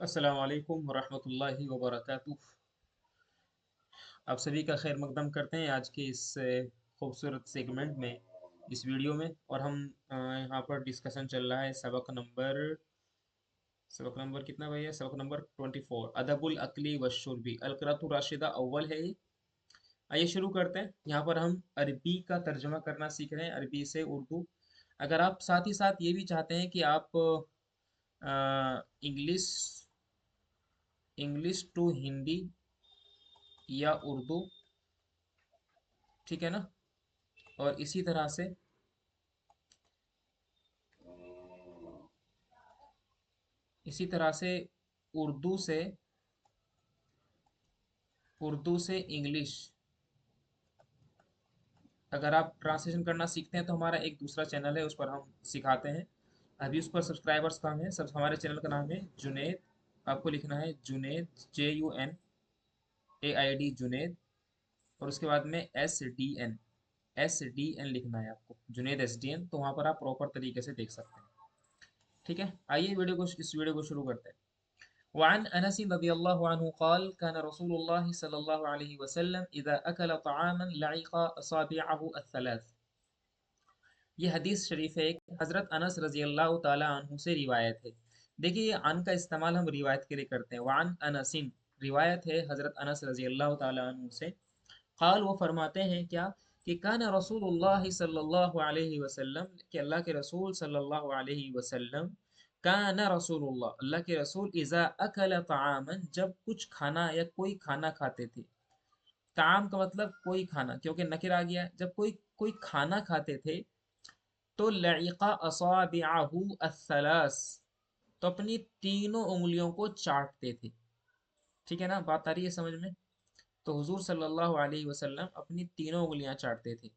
अस्सलाम वालेकुम वरहमतुल्लाहि वबरकातुह। आप सभी का खैर मकदम करते हैं आज के इस खूबसूरत सेगमेंट में, इस वीडियो में। और हम यहाँ पर डिस्कशन चल रहा है सबक नंबर कितना भैया? सबक नंबर 24, अदबुल अक्ली वशुरबी, अलक़रातु राशिदा अव्वल है ये। आइए शुरू करते हैं। यहाँ पर हम अरबी का तर्जमा करना सीख रहे हैं, अरबी से उर्दू। अगर आप साथ ही साथ ये भी चाहते हैं कि आप इंग्लिश इंग्लिश टू हिंदी या उर्दू, ठीक है ना, और इसी तरह से उर्दू से इंग्लिश अगर आप ट्रांसलेशन करना सीखते हैं तो हमारा एक दूसरा चैनल है, उस पर हम सिखाते हैं। अभी उस पर सब्सक्राइबर्स कम है। सब हमारे चैनल का नाम है जुनेद। आपको लिखना है जुनेद, JUNAID, जुनेद। और उसके बाद में SDN लिखना है आपको, जुनेद SDN। तो वहाँ पर आप प्रॉपर तरीके से देख सकते हैं। ठीक है, आइए इस वीडियो को शुरू करते हैं। वअन अनस रज़ियल्लाहु अन्हु क़ाल कान रसूलुल्लाह सल्लल्लाहु अलैहि वसल्लम इज़ा अकल तआमन लअक़ असाबिअहु अस्सलास। ये हदीस शरीफ है, एक हज़रत अनस रज़ियल्लाहु ताला अन्हु से रिवायत है। देखिए, ये अन का इस्तेमाल हम रिवायत के लिए करते हैं। वअन अनसिन, रिवायत है हज़रत अनस रज़ियल्लाहु ताला अन्हु से। क़ाल, वो फरमाते हैं क्या, कि कान रसूलुल्लाह सल्लल्लाहु अलैहि वसल्लम, कि अल्लाह के रसूल सल्लल्लाहु अलैहि वसल्लम, कान रसूलुल्लाह, अल्लाह के रसूल, इज़ा अकल तआमन, जब कुछ खाना या कोई खाना खाते थे। ताम का मतलब कोई खाना, क्योंकि नकिर आ गया। जब कोई कोई खाना खाते थे तो लइका असाबिअहु अस्सलास, तो अपनी तीनों उंगलियों को चाटते थे। ठीक है ना, बात आ रही है समझ में? तो हुजूर सल्लल्लाहु अलैहि वसल्लम अपनी तीनों उंगलियां चाटते थे।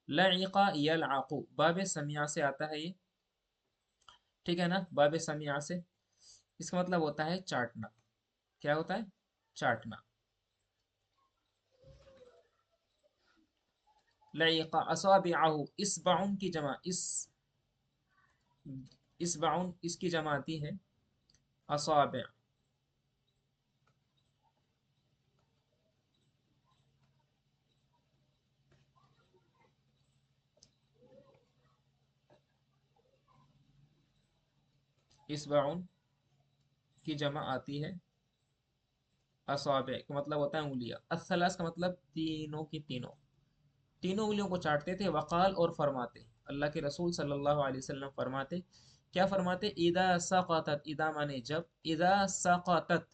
लइका यलअकु, बाब समिया से आता है ये। ठीक है ना, बाब समिया से। इसका मतलब होता है चाटना। क्या होता है? चाटना। लइका असाबिअहु, इस्बाउन की जमा, इस्बाउन इसकी जमा आती है असाबि। इस्बाउन की जमा आती है असाबे, का मतलब होता है उंगलियां। असलास का मतलब तीनों की तीनों, तीनों उंगलियों को चाटते थे। वकाल, और फरमाते, अल्लाह के रसूल सल्लल्लाहु अलैहि वसल्लम फरमाते, क्या फरमाते? इदा सक़तत, इदा माने जब, इदा सक़तत,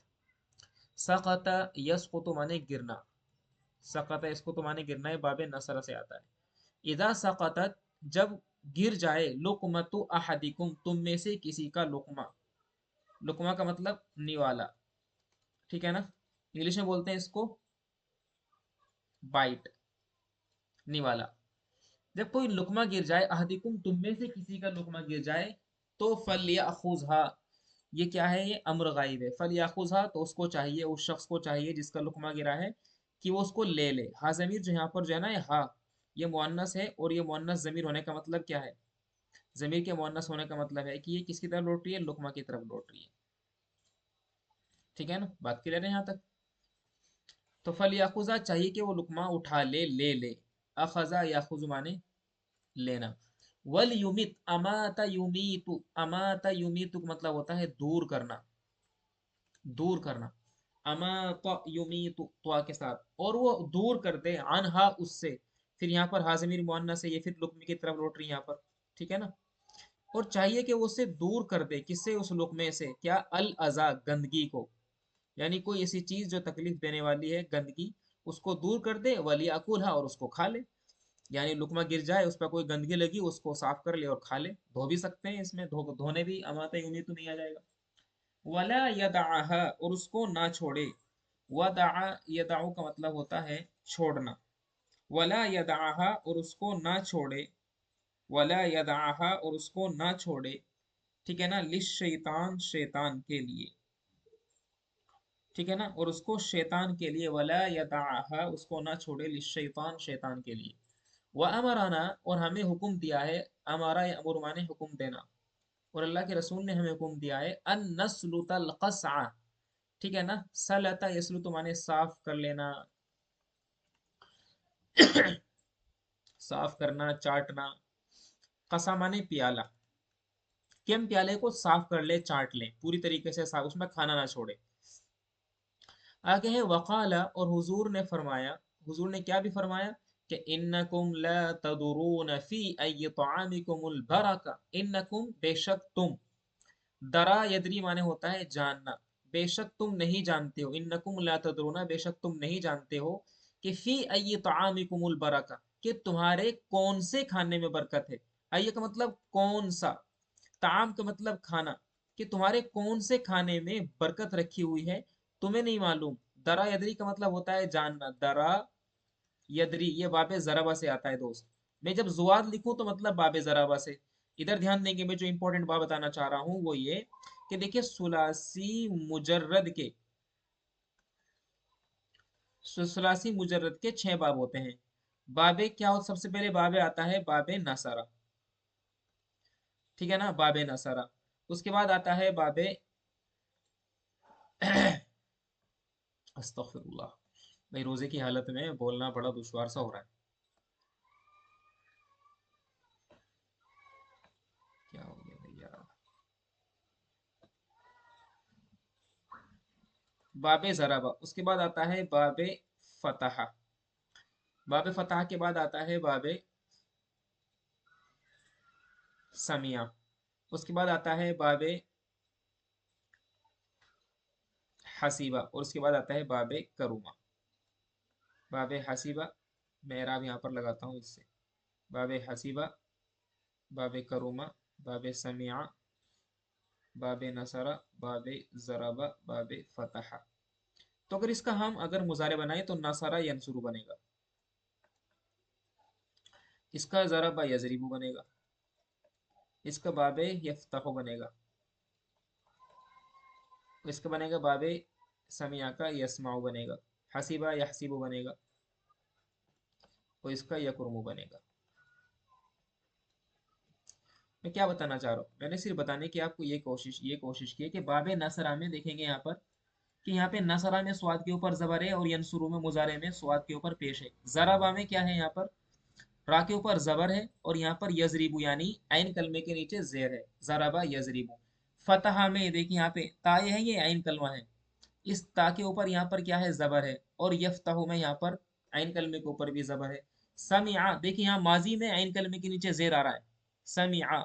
सक़त यसक़ुतु माने गिरना, सक़त यसक़ुतु माने गिरना, है बाबे नसर से आता है। इदा सक़तत, जब गिर जाए, लुक़मतु अहदिकुम, तुम में से किसी का लुक़मा। लुक़मा का मतलब निवाला। ठीक है ना, इंग्लिश में बोलते हैं इसको बाइट, निवाला। जब कोई लुकमा गिर जाए, अहदिकुम, तुम में से किसी का लुकमा गिर जाए, तो फलयाखुज़हा, ये क्या है? ये अम्र गाइब है। फलयाखुज़हा, तो उसको चाहिए, उस शख्स को चाहिए जिसका लुकमा गिरा है, कि वो उसको ले ले। हा जमीर जो यहाँ पर जो है ना, ये हा, ये मुअन्नस है। और ये मुअन्नस जमीर होने का मतलब क्या है? जमीर के मुअन्नस होने का मतलब है कि ये किसकी तरफ लौट रही है? लुकमा की तरफ लौट रही है। ठीक है ना, बात क्लियर है यहाँ तक? तो फलयाखुज़हा, चाहिए कि वो लुकमा उठा ले, ले ले। अखज़ा याखुज़ माने लेना। वल युमित, अमाता युमीतु, अमाता युमीतु का मतलब होता है दूर करना, दूर करना। अमाता युमीतु, त्वा के साथ, और वो दूर कर दे, अनहा, उससे। फिर यहाँ पर हाजमीर मुअन्नस है, ये फिर लुकमे की तरफ लौट रही है यहाँ पर। ठीक है ना, और चाहिए कि वो उससे दूर कर दे, किससे? उस लुकमे से। क्या? अल अजा, गंदगी को। यानी कोई ऐसी चीज जो तकलीफ देने वाली है, गंदगी, उसको दूर कर दे। वलियाकुलहा, और उसको खा ले। यानी लुकमा गिर जाए, उस पर कोई गंदगी लगी, उसको साफ कर ले और खा ले। धो भी सकते हैं, इसमें धोने भी अमाता यूमी तो नहीं आ जाएगा। वला यदाहा, और उसको ना छोड़े। वदा, यदाउ का मतलब होता है छोड़ना। वला यदाहा, और उसको ना छोड़े। वला यदाहा, और उसको ना छोड़े। ठीक है ना, लिश शैतान, शैतान के लिए। ठीक है ना, और उसको शैतान के लिए। वला यदाहा, उसको ना छोड़े, लिश शैतान, शैतान के लिए। वह अमराना, और हमें हुक्म दिया है। अमारा या अमुर माने हुक्म देना। और अल्लाह के रसूल ने हमें हुक्म दिया है, अन नस्लुतल क़स्आ, ठीक है ना। सलता यसलु तो माने साफ कर लेना, साफ करना, चाटना। कसा माने प्याला, कि हम प्याले को साफ कर ले, चाट लें पूरी तरीके से, साफ, उसमें खाना ना छोड़े। आगे है वकाला, और हुजूर ने फरमाया, हुजूर ने क्या भी फरमाया कि इन्नकुम ला तदुरून फी अय्यि तआमिकुमुल बरका, इन्नकुम बेशक तुम, दरा यदरी माने होता है जानना, बेशक तुम नहीं जानते हो, इन्नकुम ला तदरूना बेशक तुम नहीं जानते हो, कि फी अय्यि तआमिकुमुल बरका, कि तुम्हारे कौन से खाने में बरकत है। अय्य का मतलब कौन सा, ताम का मतलब खाना, कि तुम्हारे कौन से खाने में बरकत रखी हुई है, तुम्हें नहीं मालूम। दरा यदरी का मतलब होता है जानना, दरा यदरी ये बाबे जराबा से आता है दोस्त। मैं जब जुआद लिखूं तो मतलब बाबे जराबा से। इधर ध्यान देंगे, मैं जो इंपॉर्टेंट बात बताना चाह रहा हूं वो ये कि देखिए सुलासी मुजर्रद के, सुलासी मुजर्रद के 6 बाब होते हैं। बाबे क्या हो, सबसे पहले बाबे आता है बाबे नसारा, ठीक है ना, बाबे नसारा। उसके बाद आता है बाबे अस्तगफिरुल्लाह, भाई रोजे की हालत में बोलना बड़ा दुश्वार सा हो रहा है। क्या हो गया भैया। बाबे जराबा, उसके बाद आता है बाबे फतहा, बाबे फतहा के बाद आता है बाबे समिया, उसके बाद आता है बाबे हसीबा, और उसके बाद आता है बाबे करूमा। बाबे हसीबा, मैं एराब यहाँ पर लगाता हूँ इससे, बाबे हसीबा, बाबे करूमा, बाबे समिया, बाबे नसरा, बाबे जराबा, बाबे फतहा। तो अगर इसका हम अगर मुजारे बनाए तो नसरा यनसुरु बनेगा, इसका जराबा यजरिबु बनेगा, इसका बाबे यफ्तहु बनेगा, इसका बनेगा बाबे समिया का यसमाउ बनेगा, हसीबा यहसीबु बनेगा, और इसका यकुरमु बनेगा। मैं क्या बताना चाह रहा हूँ, मैंने सिर्फ बताने की आपको ये कोशिश की है कि बाबे नसरा में देखेंगे यहाँ पर कि यहाँ पे नसरा में स्वाद के ऊपर जबर है, और यनसुरु में मुजारे में स्वाद के ऊपर पेश है। जराबा में क्या है, यहाँ पर रा के ऊपर जबर है, और यहाँ पर यजरीबू यानी आइन कलमे के नीचे जेर है, जराबा यजरीबू। फतहा में देखिए यहाँ पे ताए है, ये आइन कलमा है, इस ता के ऊपर यहाँ पर क्या है, जबर है, और यफ्तहु में यहाँ पर आइन कलमे के ऊपर भी जबर है। समिआ, देखिए यहाँ माजी में आइन कलमे के नीचे जेर आ रहा है, समिआ,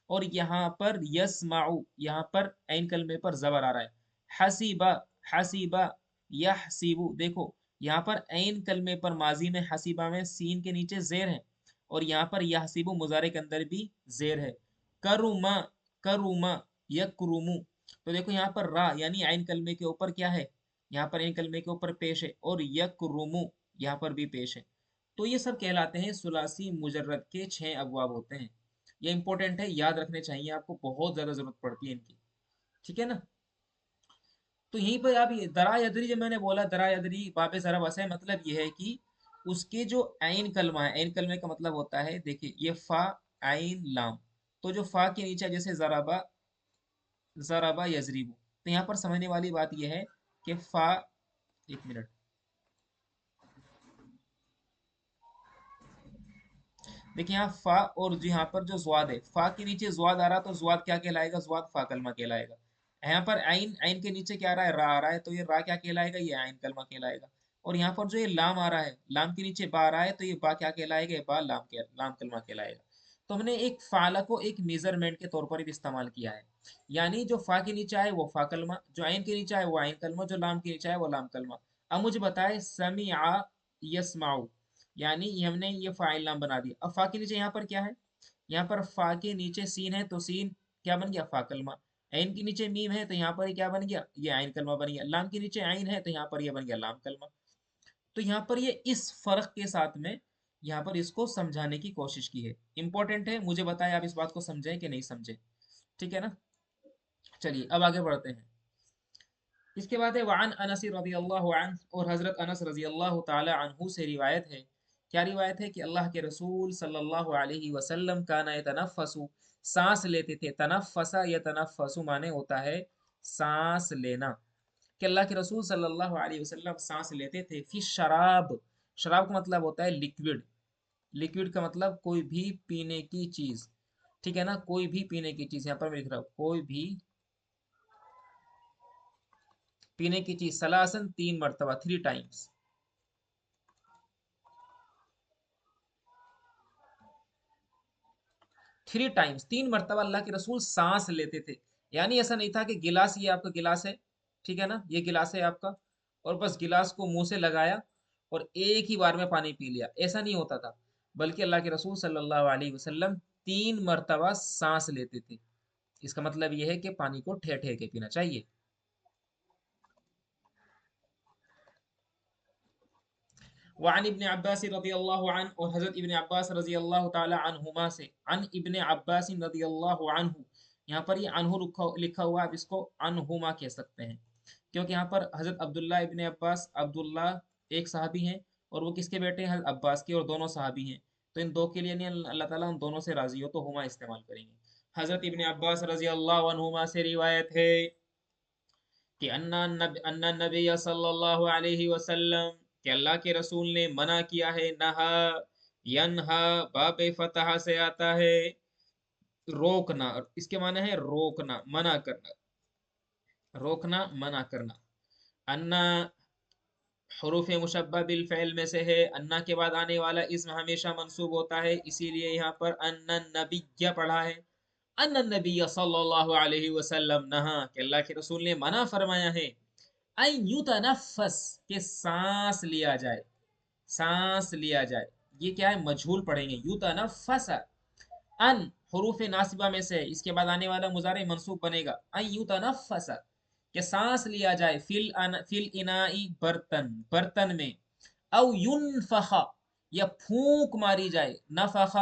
और यहाँ पर यस्माउ, यहाँ पर आइन कलमे पर जबर आ रहा है। हसीबा, हसीबा यहसीबु, देखो यहाँ पर आइन कलमे पर माजी में हसीबा में सीन के नीचे जेर है, और यहाँ पर यहसीबु मुजारे के अंदर भी जेर है। करुमा, करुमा यकरुमु, तो देखो यहाँ पर रा यानी आइन कलमे के ऊपर क्या है, यहाँ पर आइन कलमे के ऊपर पेश है, और यकरुमु यहाँ पर भी पेश है। तो ये सब कहलाते हैं सुलासी मुजर्रद के 6 अबवाब होते हैं। ये इंपॉर्टेंट है, याद रखने चाहिए आपको, बहुत ज्यादा जरूरत पड़ती है इनकी, ठीक है ना। तो यहीं पर आप ये दरा यदरी, जब मैंने बोला दरा यदरी बाबे जरा वसा, मतलब ये है कि उसके जो आइन कलमा है, आइन कलमे का मतलब होता है, देखिए ये फा आइन लाम, तो जो फा के नीचे जैसे जराबा, जराबा यजरीबू, तो यहाँ पर समझने वाली बात यह है कि फा, एक मिनट, देखिए यहाँ फा, और जो यहाँ पर जो ज्वाद है, फा के नीचे ज्वाद आ रहा, तो ज्वाद क्या कहलाएगा, ज्वाद फा कलमा कहलाएगा। यहाँ पर आइन, आइन के नीचे क्या आ रहा है, रा आ रहा है, तो ये रा क्या कहलाएगा, ये आइन कलमा कहलाएगा। और यहाँ पर जो ये लाम आ रहा है, लाम के नीचे बा आ रहा है, तो ये बा क्या कहलाएगा, ये बा लाम के लाम कलमा कहलाएगा। तो हमने एक फाला को एक मेजरमेंट के तौर पर भी इस्तेमाल किया है, यानी जो फा के नीचे आए वो फा कलमा, जो आइन के नीचे आए वो आइन कलमा, जो लाम के नीचे आए वो लाम कलमा। अब मुझे बताए समीआ यस्माउ, यानी ये हमने ये फाइल नाम बना दिया। अब फा के नीचे यहाँ पर क्या है, यहाँ पर फा के नीचे सीन है, तो सीन क्या बन गया, फा कलमा। ऐन के नीचे मीम है, तो यहाँ पर ये क्या बन गया, ये आइन कलमा बन गया। लाम के नीचे आइन है, तो यहाँ पर ये बन गया लाम कलमा। तो यहाँ पर ये इस फर्क के साथ में यहाँ पर इसको समझाने की कोशिश की है। इंपॉर्टेंट है, मुझे बताएं आप इस बात को समझे कि नहीं समझे, ठीक है ना। चलिए अब आगे बढ़ते हैं। इसके बाद है वान अनस रज़ी अल्लाह अन्हु, और हजरत अनस रज़ी अल्लाह ताला अन्हु से रिवायत है। क्या रिवायत है कि अल्लाह के रसूल सल्लल्लाहु अलैहि वसल्लम काना यतनफ़सु, सांस लेते थे। तनफ़सा यतनफ़सु माने होता है सांस लेना। कि अल्लाह के रसूल सल्लल्लाहु अलैहि वसल्लम सांस लेते थे फिर शराब। शराब का मतलब होता है लिक्विड। लिक्विड का मतलब कोई भी पीने की चीज, ठीक है ना, कोई भी पीने की चीज। यहाँ पर मैं लिख रहा हूँ कोई भी पीने की चीज, सलासन 3 मरतबा, 3 टाइम्स। 3 टाइम्स, 3 मरतबा अल्लाह के रसूल सांस लेते थे। यानी ऐसा नहीं था कि गिलास, ये आपका गिलास है, ठीक है ना, ये गिलास है आपका, और बस गिलास को मुंह से लगाया और एक ही बार में पानी पी लिया, ऐसा नहीं होता था। बल्कि अल्लाह के रसूल सल्लल्लाहु अलैहि वसल्लम 3 मरतबा सांस लेते थे। इसका मतलब यह है कि पानी को ठह ठह के पीना चाहिए। वान इब्न अब्बास रदी अल्लाह अन, और हज़रत इब्न अब्बास रजी अल्लाह ताला अन्हुमा से, अन इब्न अब्बास रदी अल्लाह अन्हु, यहाँ पर ये अनहु लिखा हुआ, आप इसको अनहुमा कह सकते हैं, क्योंकि यहाँ पर हज़रत अब्दुल्ला इब्न अब्बास, अब्दुल्ला एक सहाबी हैं, और वो किसके बेटे हैं, हज़रत अब्बास के, और दोनों सहाबी हैं। तो इन दो के लिए नहीं, अल्लाह ताला उन दोनों से राजी हो तो हुमा इस्तेमाल करेंगे। हज़रत इब्न अब्बास रजी अल्लाह अन्हुमा से रिवायत है कि अन्ना नबी सल्लल्लाहु अलैहि वसल्लम, कि अल्लाह के रसूल ने मना किया है, नहा यनहा, बाब फतह से आता है रोकना, और इसके माने है रोकना, मना करना, रोकना मना करना। अन्ना हरूफ मुशब्बह बिल फ़इल में से है, अन्ना के बाद आने वाला इस्म हमेशा मंसूब होता है, इसीलिए यहाँ पर अन्ना नबिय्य पढ़ा है। अन्ना नबी सल्लल्लाहु अलैहि वसल्लम नहा, कि अल्लाह के रसूल ने मना फरमाया है, अन युतनफ़स, के सांस लिया जाए, सांस लिया जाए। ये क्या है, मजहूल पढ़ेंगे, युतनफ़स। अन हरूफ नासिबा में से, इसके बाद आने वाला मुजारे मंसूब बनेगा, अन युतनफ़स, के सांस लिया जाए, फिल इनाई, बर्तन, बर्तन में, औ युनफ़ख़, या फूंक मारी जाए, नफ़ख़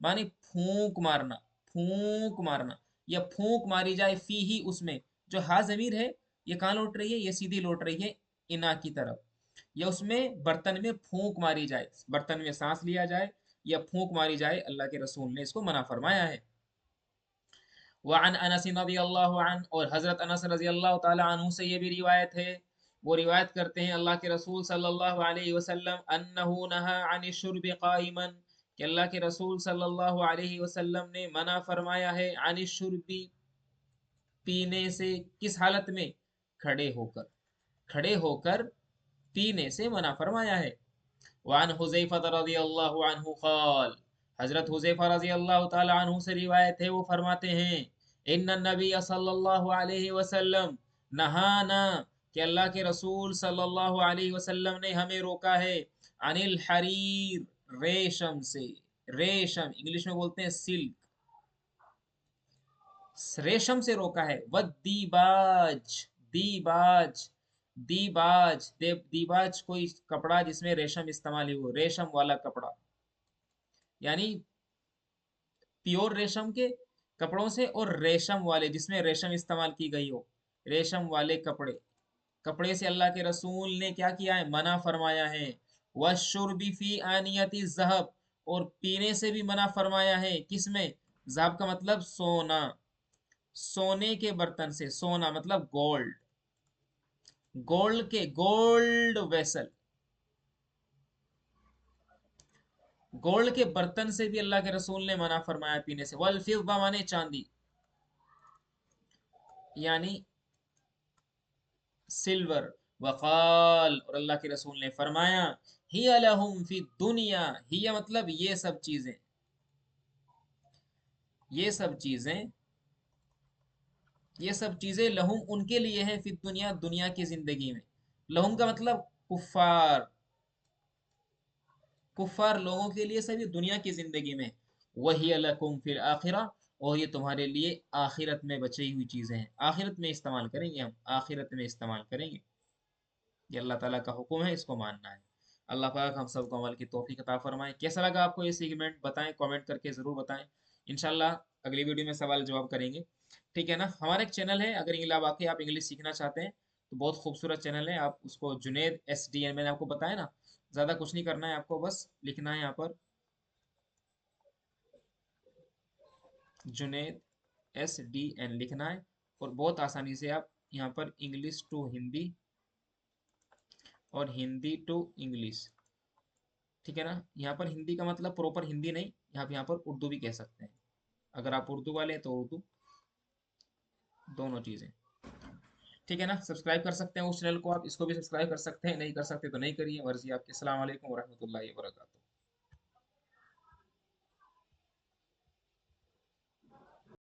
माने फूंक मारना, फूंक मारना, या फूंक मारी जाए, फी ही उसमें, जो हा जमीर है ये कहाँ लौट रही है, ये सीधी लौट रही है इना की तरफ, या उसमें बर्तन में फूंक मारी जाए, बर्तन में सांस लिया जाए या फूंक मारी जाए, अल्लाह के रसूल ने इसको मना फरमाया है। वअन अनस रज़ी अल्लाहु अन्हु, और हज़रत अनस रज़ी अल्लाह ताला अन्हु से ये भी रिवायत है, वो रिवायत करते हैं अल्लाह के रसूल सल्लल्लाहु अलैहि वसल्लम, अन्नहु नहा अनि शुर्ब क़ाइमन, कि अल्लाह के रसूल सल्लल्लाहु अलैहि वसल्लम ने मना फरमाया है, अनि शुर्बी, पीने से, किस हालत में, खड़े होकर, खड़े होकर पीने से मना फरमाया है। वान हुज़ैफा रज़ियल्लाहु अन्हु क़ाल, हज़रत हुज़ैफा रज़ियल्लाहु ताला अन्हु से रिवायत है, वो फरमाते हैं, इन्ना नबी सल्लल्लाहु अलैहि वसल्लम नहाना, कि अल्लाह के रसूल सल्लल्लाहु अलैहि वसल्लम ने हमें रोका है, अनिल हरीर, रेशम से, रेशम इंग्लिश में बोलते हैं सिल्क, रेशम से रोका है। व दीबाज, दीबाज, दीबाज, दीबाज कोई कपड़ा जिसमें रेशम इस्तेमाल हो, रेशम वाला कपड़ा, यानी प्योर रेशम के कपड़ों से, और रेशम वाले जिसमें रेशम इस्तेमाल की गई हो, रेशम वाले कपड़े, कपड़े से अल्लाह के रसूल ने क्या किया है, मना फरमाया है। वशुर्बी फी आनियति ज़हब, और पीने से भी मना फरमाया है, किसमें, ज़हब का मतलब सोना, सोने के बर्तन से, सोना मतलब गोल्ड, गोल्ड के, गोल्ड वेसल, गोल्ड के बर्तन से भी अल्लाह के रसूल ने मना फरमाया पीने से। वल फिज़्ज़ा माने चांदी, यानी सिल्वर। वक़ाल, और अल्लाह के रसूल ने फरमाया, हिया लहुम फी दुनिया, हिया मतलब ये सब चीजें, ये सब चीजें, ये सब चीजें लहुम उनके लिए है, फिर दुनिया, दुनिया की जिंदगी में। लहुम का मतलब कुफार, कुफार लोगों के लिए सभी दुनिया की जिंदगी में। वही लकुम फिल आखिरा, और ये तुम्हारे लिए आखिरत में बची हुई चीजें हैं, आखिरत में इस्तेमाल करेंगे हम, आखिरत में इस्तेमाल करेंगे। ये अल्लाह ताला का हुक्म है, इसको मानना है। अल्लाह पाक हम सबको अमल की तौफीक अता फरमाए। कैसा लगा आपको ये सेगमेंट, बताएं, कमेंट करके ज़रूर बताएं। इंशाल्लाह अगली वीडियो में सवाल जवाब करेंगे, ठीक है ना। हमारा एक चैनल है, अगर वाकई आप इंग्लिश सीखना चाहते हैं तो बहुत खूबसूरत चैनल है, आप उसको जुनेद SDN, मैंने आपको बताया ना, ज़्यादा कुछ नहीं करना है आपको, बस लिखना है यहाँ पर जुनेद SDN लिखना है, और बहुत आसानी से आप यहाँ पर इंग्लिश टू हिंदी और हिंदी टू इंग्लिश, ठीक है ना। यहाँ पर हिंदी का मतलब प्रॉपर हिंदी नहीं, यहाँ पर उर्दू भी कह सकते हैं। अगर आप उर्दू वाले हैं तो उर्दू, दोनों चीज़ें, ठीक है ना। सब्सक्राइब कर सकते हैं उस चैनल को, आप इसको भी सब्सक्राइब कर सकते हैं, नहीं कर सकते तो नहीं करिए, मर्जी आपकी। अस्सलाम वालेकुम वरहमतुल्लाहि वबरकातुहू।